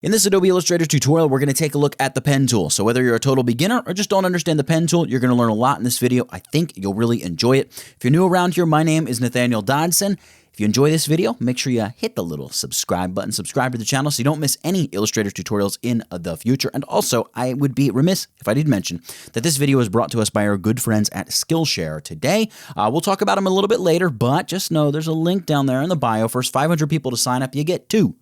In this Adobe Illustrator tutorial, we're going to take a look at the pen tool. So whether you're a total beginner or just don't understand the pen tool, you're going to learn a lot in this video. I think you'll really enjoy it. If you're new around here, my name is Nathaniel Dodson. If you enjoy this video, make sure you hit the little subscribe button, subscribe to the channel so you don't miss any Illustrator tutorials in the future. And also, I would be remiss if I didn't mention that this video is brought to us by our good friends at Skillshare today. We'll talk about them a little bit later, but just know there's a link down there in the bio. First 500 people to sign up, you get 2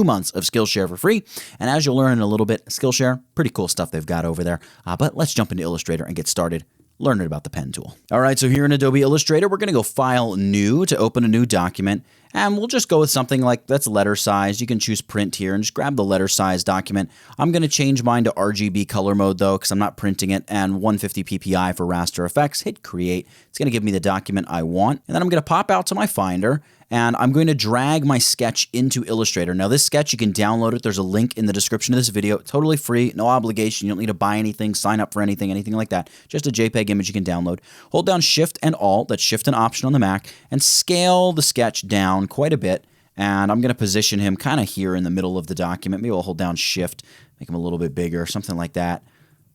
months of Skillshare for free. And as you'll learn in a little bit, Skillshare, pretty cool stuff they've got over there. But let's jump into Illustrator and get started learning about the pen tool. All right, so here in Adobe Illustrator, we're going to go File, New to open a new document. And we'll just go with something like that's letter size. You can choose print here and just grab the letter size document. I'm going to change mine to RGB color mode though, because I'm not printing it, and 150 PPI for raster effects. Hit create. It's going to give me the document I want. And then I'm going to pop out to my Finder and I'm going to drag my sketch into Illustrator. Now this sketch, you can download it. There's a link in the description of this video. Totally free, no obligation. You don't need to buy anything, sign up for anything like that. Just a JPEG image you can download. Hold down Shift and Alt, that's Shift and Option on the Mac, and scale the sketch down quite a bit. And I'm going to position him kind of here in the middle of the document. Maybe I'll hold down Shift, make him a little bit bigger, something like that.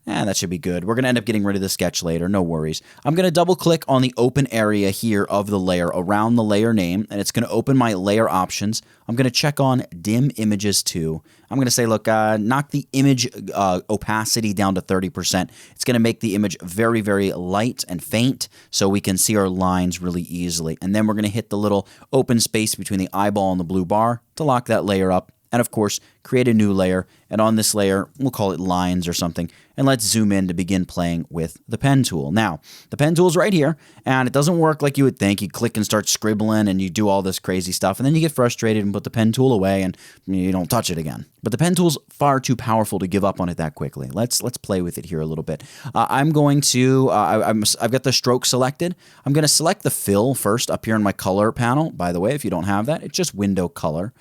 That should be good. We're going to end up getting rid of the sketch later, no worries. I'm going to double click on the open area here of the layer around the layer name, and it's going to open my layer options. I'm going to check on dim images too. I'm going to say, look, knock the image opacity down to 30%. It's going to make the image very, very light and faint so we can see our lines really easily. And then we're going to hit the little open space between the eyeball and the blue bar to lock that layer up. And of course, create a new layer. And on this layer, we'll call it lines or something. And let's zoom in to begin playing with the pen tool. Now, the pen tool's right here, and it doesn't work like you would think. You click and start scribbling, and you do all this crazy stuff, and then you get frustrated and put the pen tool away, and you don't touch it again. But the pen tool's far too powerful to give up on it that quickly. Let's play with it here a little bit. I'm going to, I've got the stroke selected. I'm going to select the fill first up here in my color panel. By the way, if you don't have that, it's just window color.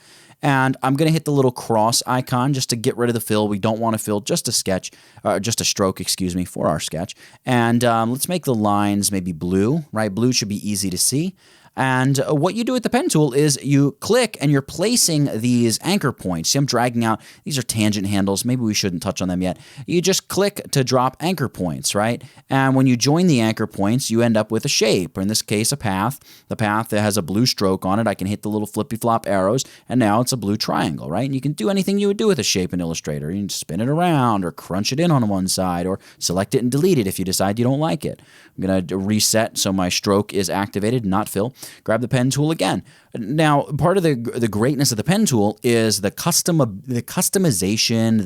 And I'm going to hit the little cross icon just to get rid of the fill. We don't want to fill, just a sketch, just a stroke, excuse me, for our sketch. And let's make the lines maybe blue, right? Blue should be easy to see. And what you do with the pen tool is you click and you're placing these anchor points. See, I'm dragging out. These are tangent handles. Maybe we shouldn't touch on them yet. You just click to drop anchor points, right? And when you join the anchor points, you end up with a shape, or in this case, a path. The path that has a blue stroke on it. I can hit the little flippy-flop arrows, and now it's a blue triangle, right? And you can do anything you would do with a shape in Illustrator. You can spin it around or crunch it in on one side or select it and delete it if you decide you don't like it. I'm going to reset so my stroke is activated, not fill. Grab the pen tool again. Now, part of the greatness of the pen tool is the customization,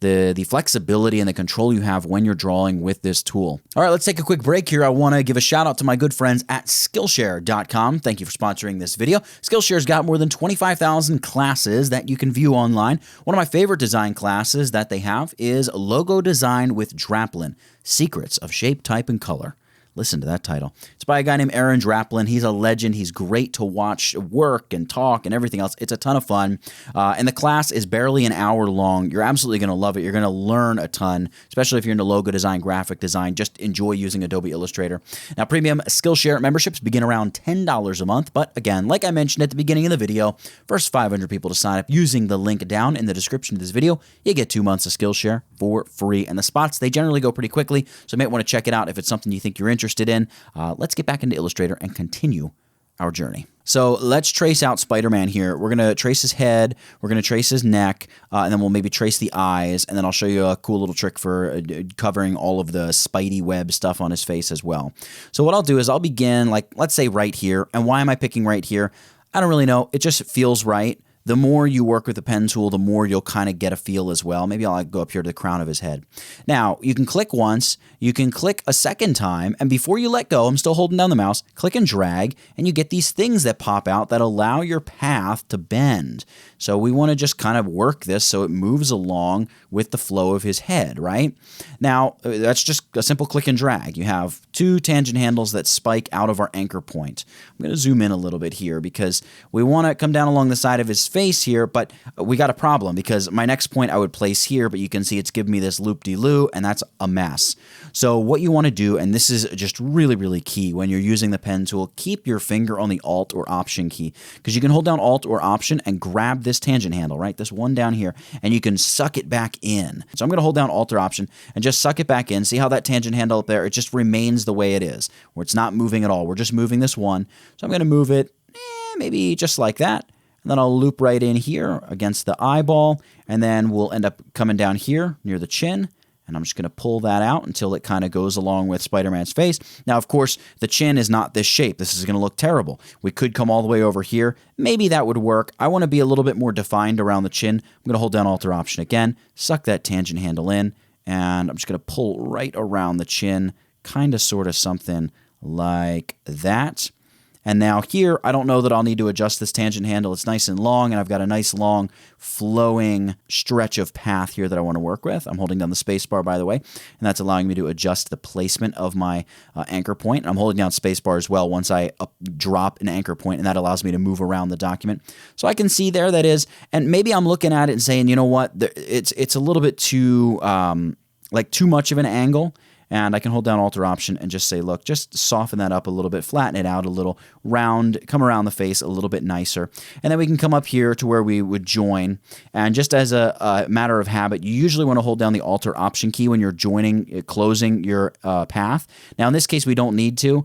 the flexibility, and the control you have when you're drawing with this tool. All right, let's take a quick break here. I want to give a shout out to my good friends at Skillshare.com. Thank you for sponsoring this video. Skillshare's got more than 25,000 classes that you can view online. One of my favorite design classes that they have is Logo Design with Draplin, Secrets of Shape, Type, and Color. Listen to that title. It's by a guy named Aaron Draplin. He's a legend. He's great to watch work and talk and everything else. It's a ton of fun. And the class is barely an hour long. You're absolutely going to love it. You're going to learn a ton, especially if you're into logo design, graphic design. Just enjoy using Adobe Illustrator. Now, premium Skillshare memberships begin around $10 a month. But again, like I mentioned at the beginning of the video, first 500 people to sign up using the link down in the description of this video, you get 2 months of Skillshare for free. And the spots, they generally go pretty quickly. So you might want to check it out if it's something you think you're interested in. Let's get back into Illustrator and continue our journey. So let's trace out Spider-Man here. We're going to trace his head, we're going to trace his neck, and then we'll maybe trace the eyes, and then I'll show you a cool little trick for covering all of the spidey web stuff on his face as well. So what I'll do is I'll begin, like, let's say right here. And why am I picking right here? I don't really know. It just feels right. The more you work with the pen tool, the more you'll kind of get a feel as well. Maybe I'll go up here to the crown of his head. Now, you can click once, you can click a second time, and before you let go, I'm still holding down the mouse, click and drag, and you get these things that pop out that allow your path to bend. So we want to just kind of work this so it moves along with the flow of his head, right? Now, that's just a simple click and drag. You have 2 tangent handles that spike out of our anchor point. I'm going to zoom in a little bit here because we want to come down along the side of his face here, but we got a problem because my next point I would place here, but you can see it's giving me this loop-de-loo, and that's a mess. So what you want to do, and this is just really, really key when you're using the pen tool, keep your finger on the Alt or Option key because you can hold down Alt or Option and grab this this tangent handle, right? This one down here, and you can suck it back in. So I'm going to hold down Alt or Option and just suck it back in. See how that tangent handle up there, it just remains the way it is, where it's not moving at all. We're just moving this one. So I'm going to move it maybe just like that. And then I'll loop right in here against the eyeball, and then we'll end up coming down here near the chin. And I'm just going to pull that out until it kind of goes along with Spider-Man's face. Now, of course, the chin is not this shape. This is going to look terrible. We could come all the way over here. Maybe that would work. I want to be a little bit more defined around the chin. I'm going to hold down Alt or Option again, suck that tangent handle in, and I'm just going to pull right around the chin, kind of sort of something like that. And now here, I don't know that I'll need to adjust this tangent handle. It's nice and long, and I've got a nice long flowing stretch of path here that I want to work with. I'm holding down the space bar, by the way, and that's allowing me to adjust the placement of my anchor point. And I'm holding down space bar as well once I drop an anchor point, and that allows me to move around the document. So I can see there that is, and maybe I'm looking at it and saying, you know what, it's a little bit too, like too much of an angle. And I can hold down Alt or Option and just say, look, just soften that up a little bit, flatten it out a little, come around the face a little bit nicer. And then we can come up here to where we would join. And just as a matter of habit, you usually want to hold down the Alt or Option key when you're joining, closing your path. Now, in this case, we don't need to.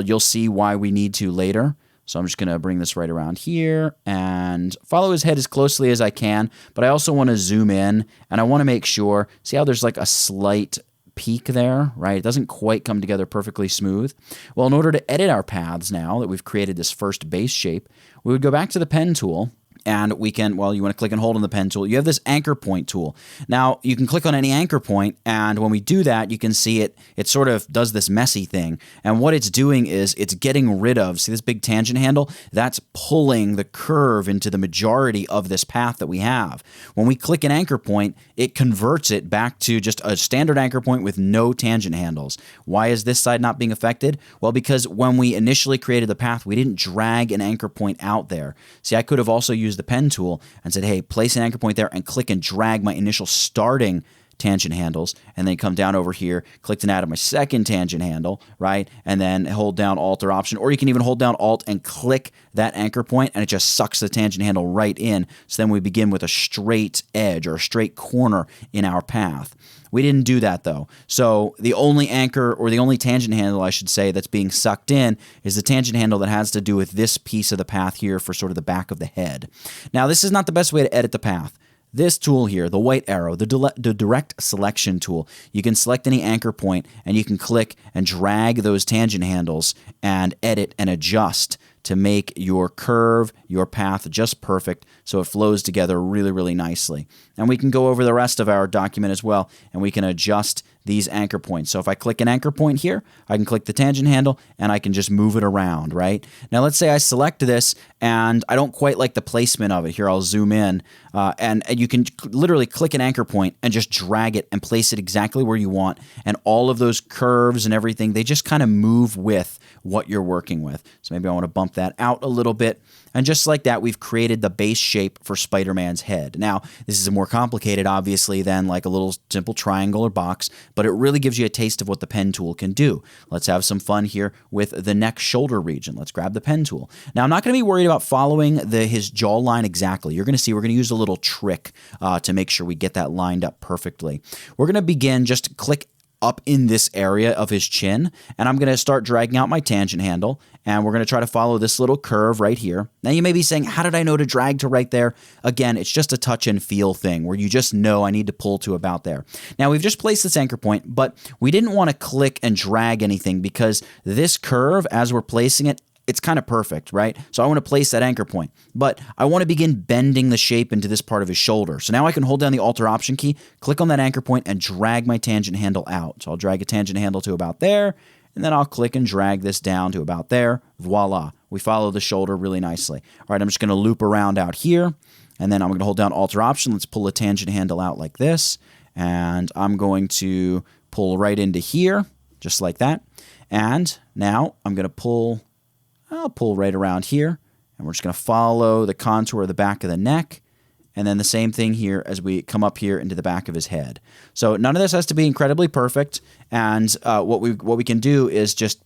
You'll see why we need to later. So I'm just going to bring this right around here and follow his head as closely as I can. But I also want to zoom in, and I want to make sure, see how there's like a slight peak there, right? It doesn't quite come together perfectly smooth. Well, in order to edit our paths now that we've created this first base shape, we would go back to the pen tool, and we can, well, you want to click and hold on the pen tool. You have this anchor point tool. Now, you can click on any anchor point, and when we do that, you can see it sort of does this messy thing. And what it's doing is it's getting rid of, see this big tangent handle? That's pulling the curve into the majority of this path that we have. When we click an anchor point, it converts it back to just a standard anchor point with no tangent handles. Why is this side not being affected? Well, because when we initially created the path, we didn't drag an anchor point out there. See, I could have also used the pen tool and said, hey, place an anchor point there and click and drag my initial starting tangent handles, and then come down over here, click and add my second tangent handle, right? And then hold down Alt or Option, or you can even hold down Alt and click that anchor point, and it just sucks the tangent handle right in. So then we begin with a straight edge or a straight corner in our path. We didn't do that though. So the only anchor, or the only tangent handle I should say, that's being sucked in is the tangent handle that has to do with this piece of the path here for sort of the back of the head. Now, this is not the best way to edit the path. This tool here, the white arrow, the direct selection tool, you can select any anchor point and you can click and drag those tangent handles and edit and adjust to make your curve, your path just perfect so it flows together really, really nicely. And we can go over the rest of our document as well, and we can adjust these anchor points. So if I click an anchor point here, I can click the tangent handle and I can just move it around, right? Now let's say I select this and I don't quite like the placement of it. Here I'll zoom in and you can literally click an anchor point and just drag it and place it exactly where you want. And all of those curves and everything, they just kind of move with what you're working with. So maybe I want to bump that out a little bit. And just like that, we've created the base shape for Spider-Man's head. Now, this is more complicated, obviously, than like a little simple triangle or box, but it really gives you a taste of what the pen tool can do. Let's have some fun here with the neck shoulder region. Let's grab the pen tool. Now, I'm not going to be worried about following his jawline exactly. You're going to see we're going to use a little trick to make sure we get that lined up perfectly. We're going to begin just click up in this area of his chin, and I'm going to start dragging out my tangent handle, and we're going to try to follow this little curve right here. Now you may be saying, how did I know to drag to right there? Again, it's just a touch and feel thing where you just know I need to pull to about there. Now we've just placed this anchor point, but we didn't want to click and drag anything because this curve, as we're placing it, it's kind of perfect, right? So I want to place that anchor point, but I want to begin bending the shape into this part of his shoulder. So now I can hold down the Alt or Option key, click on that anchor point, and drag my tangent handle out. So I'll drag a tangent handle to about there, and then I'll click and drag this down to about there. Voila. We follow the shoulder really nicely. All right, I'm just going to loop around out here, and then I'm going to hold down Alt or Option. Let's pull a tangent handle out like this, and I'm going to pull right into here, just like that. And now I'm going to I'll pull right around here, and we're just going to follow the contour of the back of the neck, and then the same thing here as we come up here into the back of his head. So none of this has to be incredibly perfect, and what we can do is just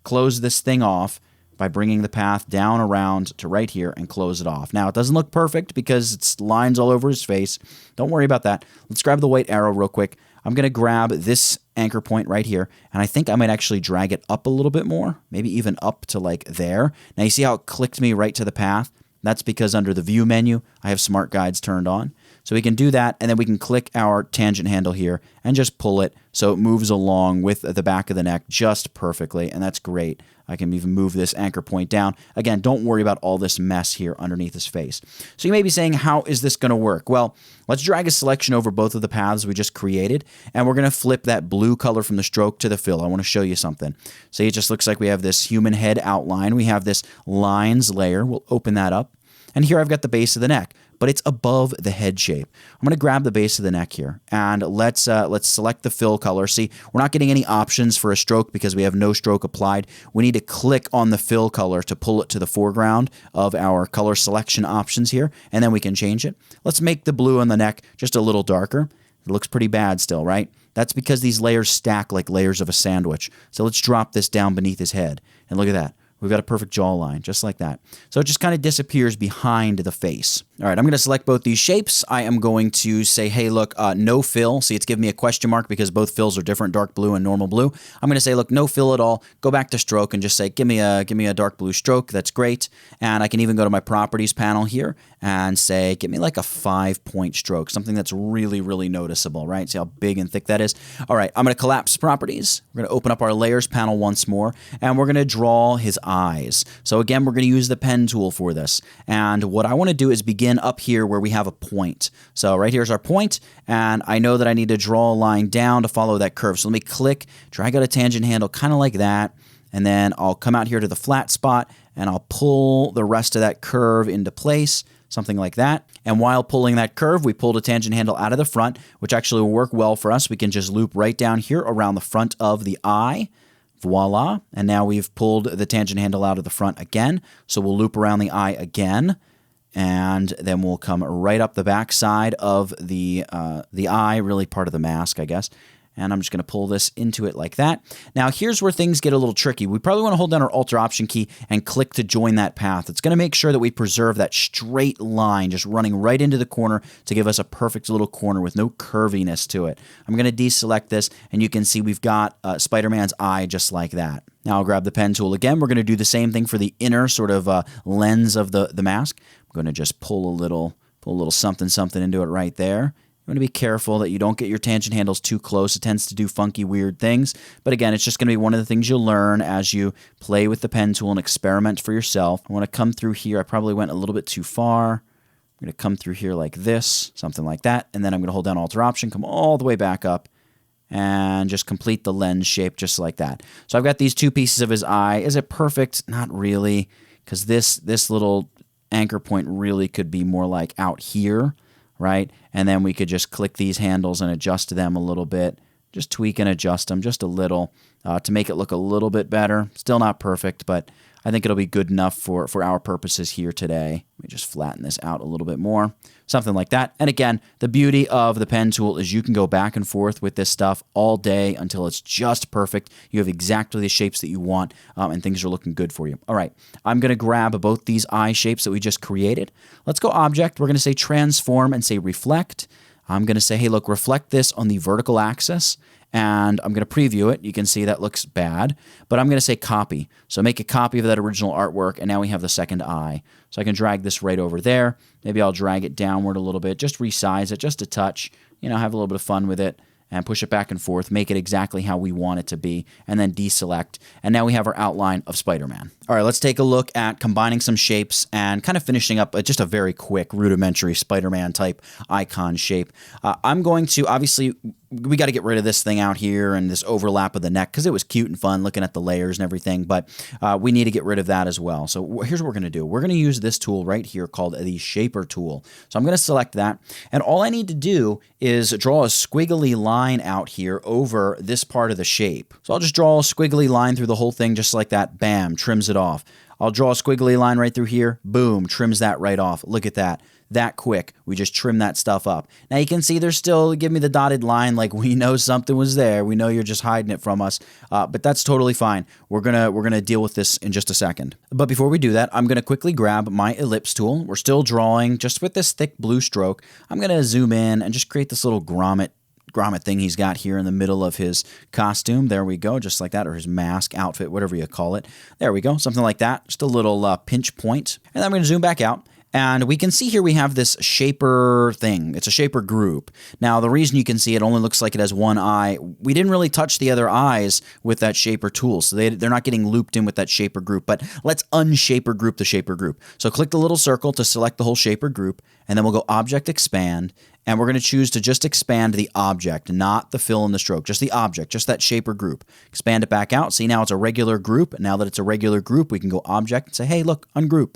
close this thing off by bringing the path down around to right here and close it off. Now, it doesn't look perfect because it's lines all over his face. Don't worry about that. Let's grab the white arrow real quick. I'm going to grab this anchor point right here, and I think I might actually drag it up a little bit more, maybe even up to like there. Now, you see how it clicked me right to the path? That's because under the View menu, I have Smart Guides turned on. So we can do that, and then we can click our tangent handle here and just pull it so it moves along with the back of the neck just perfectly, and that's great. I can even move this anchor point down. Again, don't worry about all this mess here underneath his face. So you may be saying, how is this going to work? Well, let's drag a selection over both of the paths we just created, and we're going to flip that blue color from the stroke to the fill. I want to show you something. See, it just looks like we have this human head outline. We have this lines layer. We'll open that up. And here I've got the base of the neck, but it's above the head shape. I'm going to grab the base of the neck here, and let's select the fill color. See, we're not getting any options for a stroke because we have no stroke applied. We need to click on the fill color to pull it to the foreground of our color selection options here, and then we can change it. Let's make the blue on the neck just a little darker. It looks pretty bad still, right? That's because these layers stack like layers of a sandwich. So let's drop this down beneath his head, and look at that. We've got a perfect jawline, just like that. So it just kind of disappears behind the face. All right, I'm going to select both these shapes. I am going to say, hey, look, no fill. See, it's giving me a question mark because both fills are different, dark blue and normal blue. I'm going to say, look, no fill at all. Go back to stroke and just say, give me a dark blue stroke. That's great. And I can even go to my properties panel here and say, give me like a 5-point stroke, something that's really, really noticeable, right? See how big and thick that is? All right, I'm going to collapse properties. We're going to open up our layers panel once more, and we're going to draw his eyes. So again, we're going to use the pen tool for this. And what I want to do is begin up here where we have a point. So right here's our point, and I know that I need to draw a line down to follow that curve. So let me click, drag out a tangent handle, kind of like that, and then I'll come out here to the flat spot, and I'll pull the rest of that curve into place, something like that. And while pulling that curve, we pulled a tangent handle out of the front, which actually will work well for us. We can just loop right down here around the front of the eye. Voila. And now we've pulled the tangent handle out of the front again. So we'll loop around the eye again. And then we'll come right up the back side of the eye, really part of the mask, I guess. And I'm just going to pull this into it like that. Now, here's where things get a little tricky. We probably want to hold down our Alt-Option key and click to join that path. It's going to make sure that we preserve that straight line just running right into the corner to give us a perfect little corner with no curviness to it. I'm going to deselect this, and you can see we've got Spider-Man's eye just like that. Now I'll grab the pen tool again. We're going to do the same thing for the inner sort of lens of the mask. I'm going to just pull a little something into it right there. You want to be careful that you don't get your tangent handles too close. It tends to do funky, weird things. But again, it's just going to be one of the things you'll learn as you play with the pen tool and experiment for yourself. I want to come through here. I probably went a little bit too far. I'm going to come through here like this, something like that. And then I'm going to hold down Alt-Option, come all the way back up, and just complete the lens shape just like that. So I've got these two pieces of his eye. Is it perfect? Not really, because this little anchor point really could be more like out here, right? And then we could just click these handles and adjust them a little bit. Just tweak and adjust them just a little to make it look a little bit better. Still not perfect, but I think it'll be good enough for our purposes here today. Let me just flatten this out a little bit more. Something like that. And again, the beauty of the pen tool is you can go back and forth with this stuff all day until it's just perfect. You have exactly the shapes that you want, and things are looking good for you. All right, I'm going to grab both these eye shapes that we just created. Let's go Object. We're going to say Transform and say Reflect. I'm going to say, hey, look, reflect this on the vertical axis. And I'm going to preview it. You can see that looks bad, but I'm going to say copy. So make a copy of that original artwork, and now we have the second eye. So I can drag this right over there. Maybe I'll drag it downward a little bit, just resize it, just a touch, have a little bit of fun with it, and push it back and forth, make it exactly how we want it to be, and then deselect. And now we have our outline of Spider-Man. All right, let's take a look at combining some shapes and kind of finishing up just a very quick rudimentary Spider-Man type icon shape. I'm going to, obviously, we got to get rid of this thing out here and this overlap of the neck because it was cute and fun looking at the layers and everything, but we need to get rid of that as well. So here's what we're going to do. We're going to use this tool right here called the Shaper tool. So I'm going to select that, and all I need to do is draw a squiggly line out here over this part of the shape. So I'll just draw a squiggly line through the whole thing just like that. Bam, trims it off. I'll draw a squiggly line right through here. Boom, trims that right off. Look at that. That quick. We just trim that stuff up. Now you can see there's still, give me the dotted line, like we know something was there. We know you're just hiding it from us, but that's totally fine. We're gonna deal with this in just a second. But before we do that, I'm gonna quickly grab my ellipse tool. We're still drawing just with this thick blue stroke. I'm gonna zoom in and just create this little grommet thing he's got here in the middle of his costume. There we go, just like that, or his mask, outfit, whatever you call it. There we go, something like that. Just a little pinch point. And then I'm gonna zoom back out. And we can see here we have this shaper thing. It's a shaper group. Now, the reason you can see it only looks like it has one eye, we didn't really touch the other eyes with that shaper tool, so they're not getting looped in with that shaper group. But let's unshaper group the shaper group. So click the little circle to select the whole shaper group, and then we'll go Object Expand, and we're going to choose to just expand the object, not the fill and the stroke, just the object, just that shaper group. Expand it back out. See, now it's a regular group. Now that it's a regular group, we can go Object and say, hey, look, ungroup.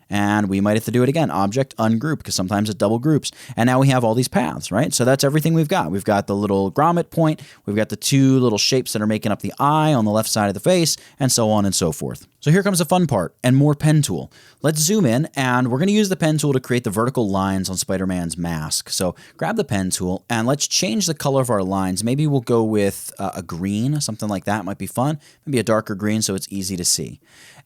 And we might have to do it again, Object, Ungroup, because sometimes it double groups. And now we have all these paths, right? So that's everything we've got. We've got the little grommet point, we've got the two little shapes that are making up the eye on the left side of the face, and so on and so forth. So here comes the fun part, and more pen tool. Let's zoom in, and we're going to use the pen tool to create the vertical lines on Spider-Man's mask. So grab the pen tool, and let's change the color of our lines. Maybe we'll go with a green, something like that might be fun. Maybe a darker green so it's easy to see.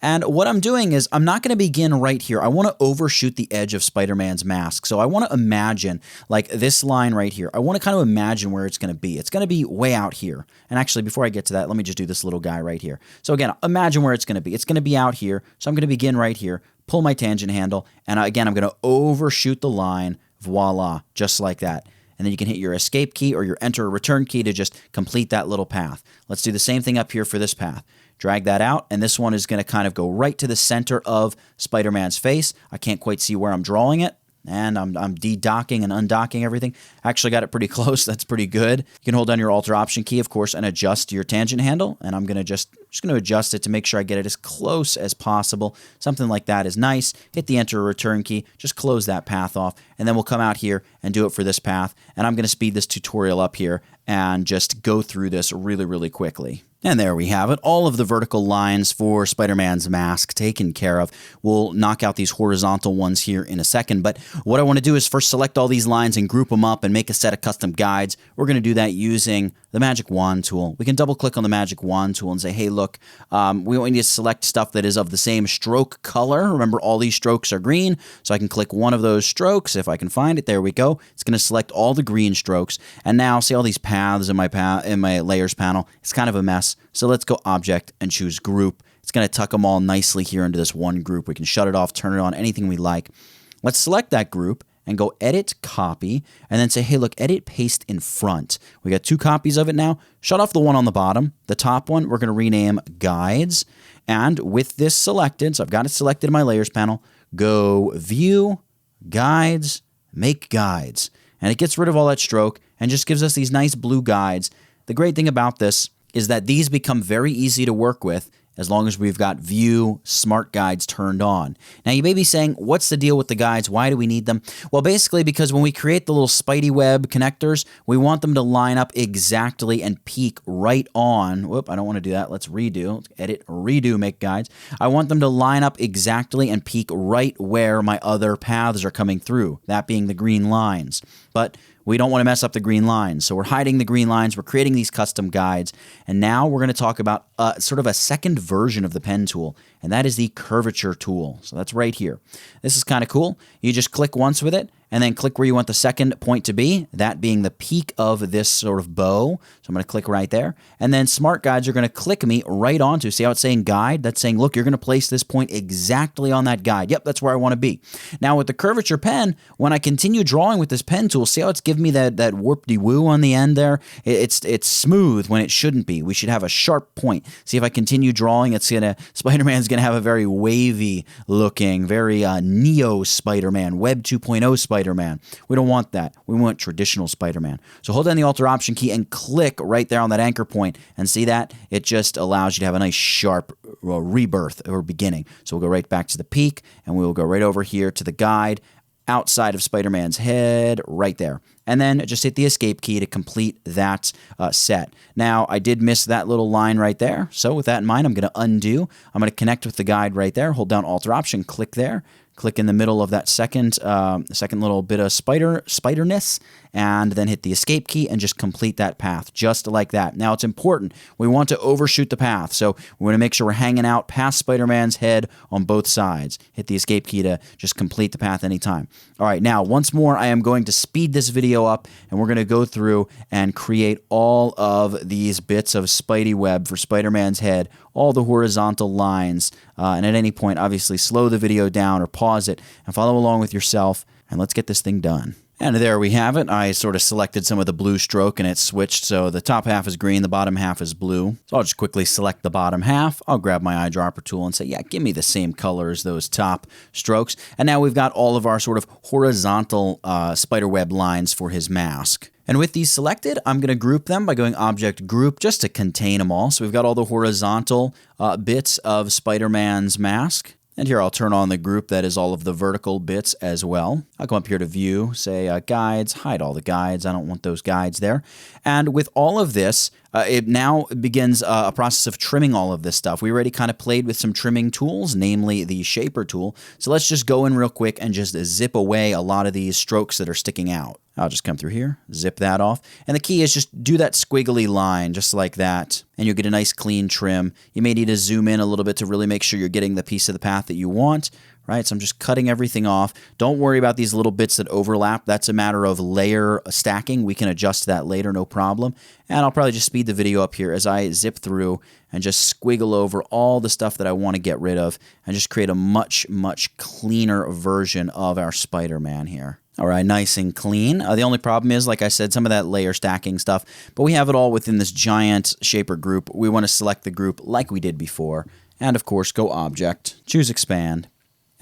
And what I'm doing is I'm not going to begin right here. I want to overshoot the edge of Spider-Man's mask. So I want to imagine, like this line right here, I want to kind of imagine where it's going to be. It's going to be way out here. And actually, before I get to that, let me just do this little guy right here. So again, imagine where it's going to be. It's going to be out here. So I'm going to begin right here, pull my tangent handle, and again, I'm going to overshoot the line. Voila, just like that. And then you can hit your escape key or your enter or return key to just complete that little path. Let's do the same thing up here for this path. Drag that out, and this one is going to kind of go right to the center of Spider-Man's face. I can't quite see where I'm drawing it, and I'm de-docking and undocking everything. Actually got it pretty close. That's pretty good. You can hold down your Alt-Option key, of course, and adjust your tangent handle, and I'm going to just going to adjust it to make sure I get it as close as possible. Something like that is nice. Hit the enter or return key. Just close that path off, and then we'll come out here and do it for this path, and I'm going to speed this tutorial up here and just go through this really, really quickly. And there we have it. All of the vertical lines for Spider-Man's mask taken care of. We'll knock out these horizontal ones here in a second, but what I want to do is first select all these lines and group them up and make a set of custom guides. We're going to do that using the Magic Wand tool. We can double click on the Magic Wand tool and say, hey, look, we want you to select stuff that is of the same stroke color. Remember, all these strokes are green, so I can click one of those strokes. If I can find it, there we go. It's going to select all the green strokes. And now, see all these paths in my layers panel? It's kind of a mess. So let's go Object and choose Group. It's going to tuck them all nicely here into this one group. We can shut it off, turn it on, anything we like. Let's select that group and go Edit, Copy, and then say, hey, look, Edit, Paste in Front. We got 2 copies of it now. Shut off the one on the bottom. The top one, we're going to rename Guides. And with this selected, so I've got it selected in my Layers panel, go View, Guides, Make Guides. And it gets rid of all that stroke and just gives us these nice blue guides. The great thing about this is that these become very easy to work with as long as we've got View Smart Guides turned on. Now, you may be saying, what's the deal with the guides? Why do we need them? Well, basically because when we create the little Spidey web connectors, we want them to line up exactly and peak right on. Whoop, I don't want to do that. Let's redo. Let's edit, redo, make guides. I want them to line up exactly and peak right where my other paths are coming through, that being the green lines. But we don't want to mess up the green lines, so we're hiding the green lines. We're creating these custom guides, and now we're going to talk about sort of a second version of the pen tool, and that is the curvature tool. So that's right here. This is kind of cool. You just click once with it, and then click where you want the second point to be, that being the peak of this sort of bow. So I'm going to click right there. And then Smart Guides are going to click me right onto, see how it's saying guide? That's saying, look, you're going to place this point exactly on that guide. Yep, that's where I want to be. Now with the curvature pen, when I continue drawing with this pen tool, see how it's giving me that warp-de-woo on the end there? It's smooth when it shouldn't be. We should have a sharp point. See if I continue drawing, Spider-Man's going to have a very wavy looking, very Neo Spider-Man, Web 2.0 Spider-Man. We don't want that. We want traditional Spider-Man. So hold down the Alt-Option key and click right there on that anchor point. And see that? It just allows you to have a nice sharp rebirth or beginning. So we'll go right back to the peak, and we will go right over here to the guide outside of Spider-Man's head right there. and then just hit the escape key to complete that set. Now, I did miss that little line right there, so with that in mind, I'm going to undo. I'm going to connect with the guide right there, hold down Alt or Option, click there, click in the middle of that second little bit of spiderness, and then hit the escape key and just complete that path, just like that. Now, it's important. We want to overshoot the path, so we want to make sure we're hanging out past Spider-Man's head on both sides. Hit the escape key to just complete the path anytime. All right, now, once more, I am going to speed this video up, and we're going to go through and create all of these bits of Spidey web for Spider-Man's head, all the horizontal lines, and at any point, obviously, slow the video down or pause it and follow along with yourself, and let's get this thing done. And there we have it. I sort of selected some of the blue stroke and it switched, so the top half is green, the bottom half is blue. So I'll just quickly select the bottom half. I'll grab my eyedropper tool and say, yeah, give me the same color as those top strokes. And now we've got all of our sort of horizontal spiderweb lines for his mask. And with these selected, I'm going to group them by going Object Group just to contain them all. So we've got all the horizontal bits of Spider-Man's mask. And here I'll turn on the group that is all of the vertical bits as well. I'll come up here to View, say Guides, hide all the guides. I don't want those guides there. And with all of this, it now begins a process of trimming all of this stuff. We already kind of played with some trimming tools, namely the Shaper tool. So let's just go in real quick and just zip away a lot of these strokes that are sticking out. I'll just come through here, zip that off. And the key is just do that squiggly line, just like that. And you'll get a nice clean trim. You may need to zoom in a little bit to really make sure you're getting the piece of the path that you want. Right, so I'm just cutting everything off. Don't worry about these little bits that overlap. That's a matter of layer stacking. We can adjust that later, no problem. And I'll probably just speed the video up here as I zip through and just squiggle over all the stuff that I want to get rid of and just create a much, much cleaner version of our Spider-Man here. All right, nice and clean. The only problem is, like I said, some of that layer stacking stuff, but we have it all within this giant Shaper group. We want to select the group like we did before. And of course, go Object, choose Expand.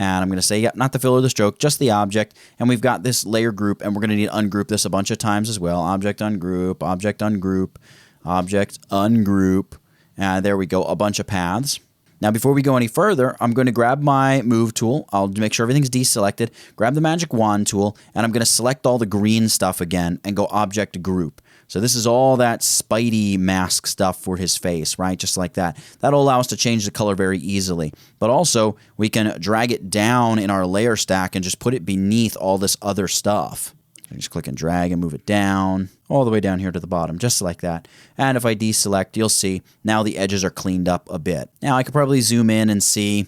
And I'm going to say, yep, not the fill or the stroke, just the object. And we've got this layer group, and we're going to need to ungroup this a bunch of times as well. Object, ungroup, object, ungroup, object, ungroup. And there we go, a bunch of paths. Now, before we go any further, I'm going to grab my Move tool. I'll make sure everything's deselected. Grab the Magic Wand tool, and I'm going to select all the green stuff again and go Object Group. So this is all that Spidey mask stuff for his face, right? Just like that. That'll allow us to change the color very easily. But also, we can drag it down in our layer stack and just put it beneath all this other stuff. So just click and drag and move it down, all the way down here to the bottom, just like that. And if I deselect, you'll see now the edges are cleaned up a bit. Now I could probably zoom in and see,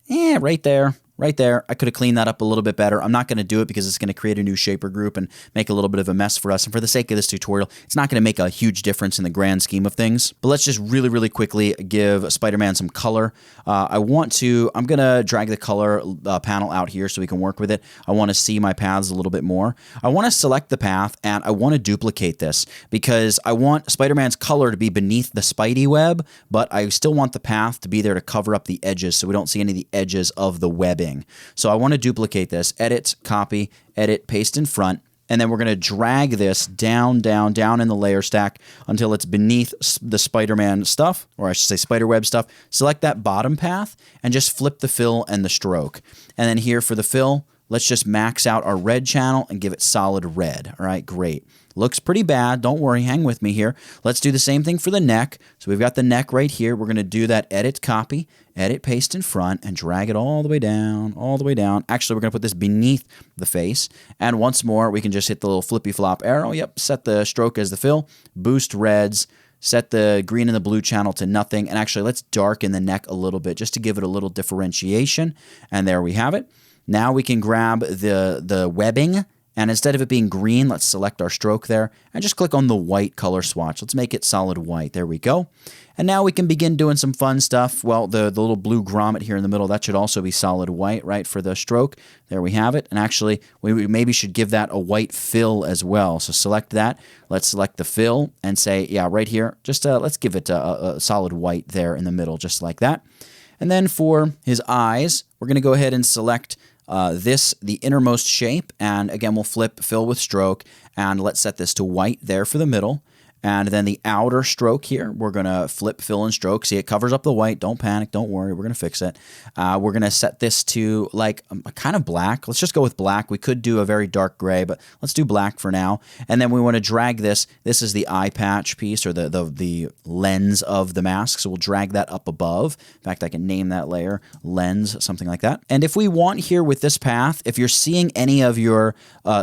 right there. Right there, I could have cleaned that up a little bit better. I'm not going to do it because it's going to create a new Shaper group and make a little bit of a mess for us. And for the sake of this tutorial, it's not going to make a huge difference in the grand scheme of things. But let's just really, really quickly give Spider-Man some color. I'm going to drag the color panel out here so we can work with it. I want to see my paths a little bit more. I want to select the path and I want to duplicate this because I want Spider-Man's color to be beneath the Spidey web, but I still want the path to be there to cover up the edges so we don't see any of the edges of the webbing. So I want to duplicate this, edit, copy, edit, paste in front, and then we're going to drag this down, down, down in the layer stack until it's beneath the Spider-Man stuff, or I should say spiderweb stuff. Select that bottom path and just flip the fill and the stroke. And then here for the fill, let's just max out our red channel and give it solid red. All right, great. Looks pretty bad. Don't worry. Hang with me here. Let's do the same thing for the neck. So we've got the neck right here. We're going to do that edit, copy, edit, paste in front, and drag it all the way down, all the way down. Actually, we're going to put this beneath the face. And once more, we can just hit the little flippy flop arrow. Yep, set the stroke as the fill, boost reds, set the green and the blue channel to nothing. And actually, let's darken the neck a little bit just to give it a little differentiation. And there we have it. Now we can grab the webbing. And instead of it being green, let's select our stroke there and just click on the white color swatch. Let's make it solid white. There we go. And now we can begin doing some fun stuff. Well, the little blue grommet here in the middle, that should also be solid white, right, for the stroke. There we have it. And actually, we maybe should give that a white fill as well. So select that. Let's select the fill and say, yeah, right here, just let's give it a solid white there in the middle, just like that. And then for his eyes, we're going to go ahead and select the innermost shape, and again, we'll flip fill with stroke, and let's set this to white there for the middle. And then the outer stroke here, we're going to flip fill and stroke. See, it covers up the white. Don't panic. Don't worry. We're going to fix it. We're going to set this to like a kind of black. Let's just go with black. We could do a very dark gray, but let's do black for now. And then we want to drag this. This is the eye patch piece, or the lens of the mask. So we'll drag that up above. In fact, I can name that layer lens, something like that. And if we want here with this path, if you're seeing any of your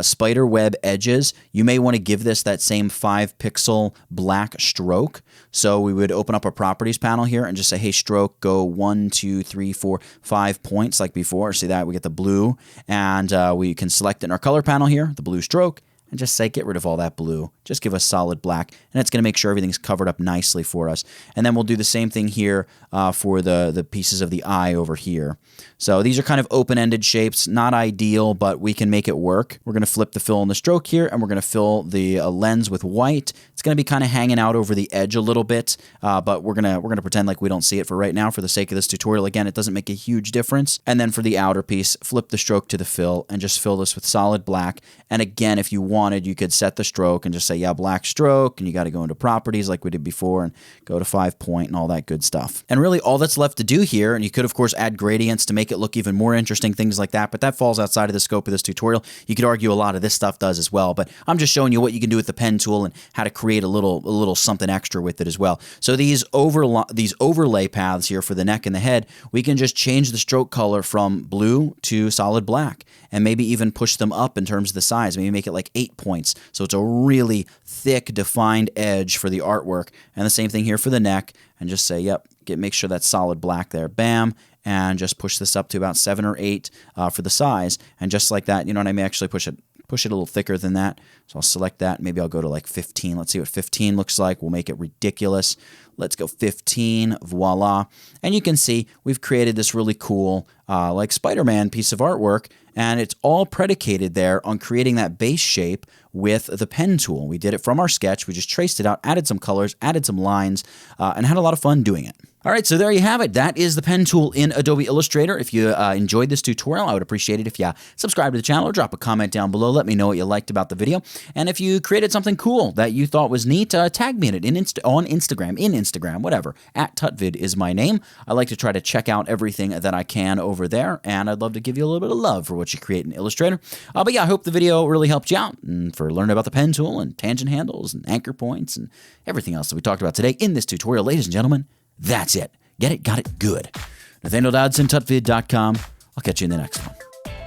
spider web edges, you may want to give this that same 5 pixel black stroke. So we would open up a properties panel here and just say, hey, stroke, go 1, 2, 3, 4, 5 points like before. See that? We get the blue, and we can select in our color panel here, the blue stroke, and just say, get rid of all that blue. Just give us solid black, and it's going to make sure everything's covered up nicely for us. And then we'll do the same thing here for the pieces of the eye over here. So these are kind of open-ended shapes, not ideal, but we can make it work. We're going to flip the fill and the stroke here, and we're going to fill the lens with white. It's going to be kind of hanging out over the edge a little bit, but we're gonna pretend like we don't see it for right now for the sake of this tutorial. Again, it doesn't make a huge difference. And then for the outer piece, flip the stroke to the fill and just fill this with solid black. And again, if you wanted, you could set the stroke and just say, yeah, black stroke, and you got to go into properties like we did before and go to 5 point and all that good stuff. And really all that's left to do here, and you could of course add gradients to make it look even more interesting, things like that, but that falls outside of the scope of this tutorial. You could argue a lot of this stuff does as well, but I'm just showing you what you can do with the pen tool and how to create a little something extra with it as well. So these overlay paths here for the neck and the head, we can just change the stroke color from blue to solid black, and maybe even push them up in terms of the size. Maybe make it like 8 points, so it's a really thick, defined edge for the artwork. And the same thing here for the neck, and just say, yep, make sure that's solid black there. Bam. And just push this up to about 7 or 8 for the size. And just like that, you know what I may actually push it a little thicker than that. So I'll select that. Maybe I'll go to like 15. Let's see what 15 looks like. We'll make it ridiculous. Let's go 15. Voila. And you can see we've created this really cool like Spider-Man piece of artwork. And it's all predicated there on creating that base shape with the pen tool. We did it from our sketch. We just traced it out, added some colors, added some lines, and had a lot of fun doing it. All right, so there you have it. That is the pen tool in Adobe Illustrator. If you enjoyed this tutorial, I would appreciate it if you subscribe to the channel or drop a comment down below. Let me know what you liked about the video. And if you created something cool that you thought was neat, tag me in it on Instagram, whatever. @tutvid is my name. I like to try to check out everything that I can over there, and I'd love to give you a little bit of love for what you create in Illustrator. But yeah, I hope the video really helped you out and for learning about the pen tool and tangent handles and anchor points and everything else that we talked about today in this tutorial. Ladies and gentlemen, that's it. Get it? Got it? Good. Nathaniel Dodson, tutvid.com. I'll catch you in the next one.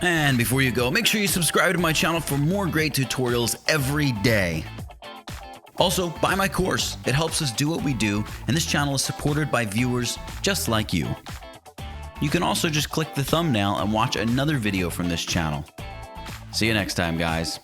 And before you go, make sure you subscribe to my channel for more great tutorials every day. Also, buy my course. It helps us do what we do, and this channel is supported by viewers just like you. You can also just click the thumbnail and watch another video from this channel. See you next time, guys.